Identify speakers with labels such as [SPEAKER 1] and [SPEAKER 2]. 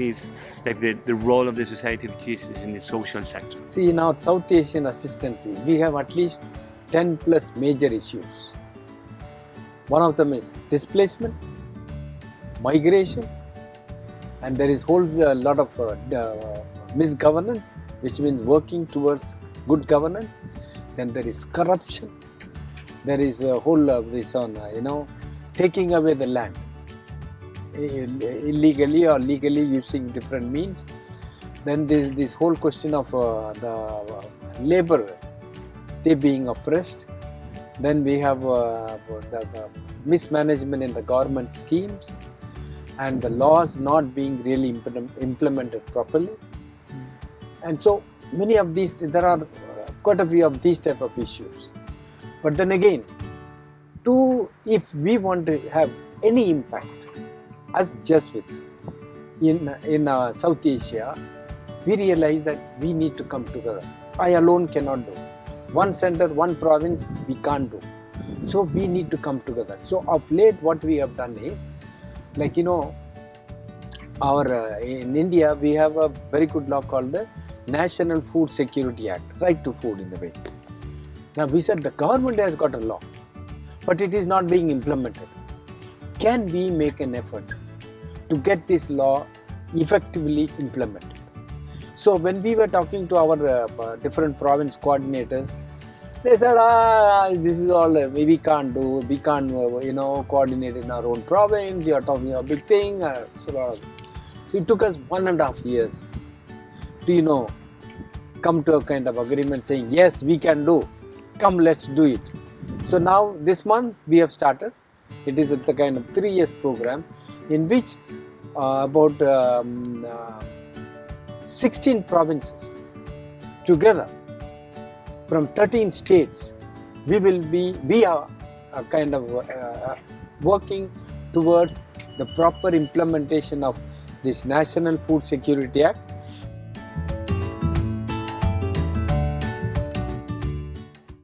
[SPEAKER 1] countries, like the role of the society which is in the social sector?
[SPEAKER 2] See, in our South Asian assistance, we have at least 10 plus major issues. One of them is displacement, migration, and there is whole lot of misgovernance, which means working towards good governance. Then there is corruption. There is a whole this on taking away the land illegally or legally using different means. Then there is this whole question of the labor, they being oppressed. Then we have the mismanagement in the government schemes and the laws not being really implemented properly. And so many of these, there are quite a few of these type of issues. But then again, if we want to have any impact as Jesuits in South Asia, we realize that we need to come together. I alone cannot do. One center, one province, we can't do. So we need to come together. So of late, what we have done is, like in India, we have a very good law called the National Food Security Act, right to food in a way. Now we said the government has got a law, but it is not being implemented. Can we make an effort to get this law effectively implemented? So when we were talking to our different province coordinators, they said, this is all we can't do. We can't, coordinate in our own province. You are talking a big thing. So it took us 1.5 years to, come to a kind of agreement saying, yes, we can do. Come, let's do it. So now this month we have started. It is the kind of 3 years program in which about 16 provinces together from 13 states, we are kind of working towards the proper implementation of this National Food Security Act,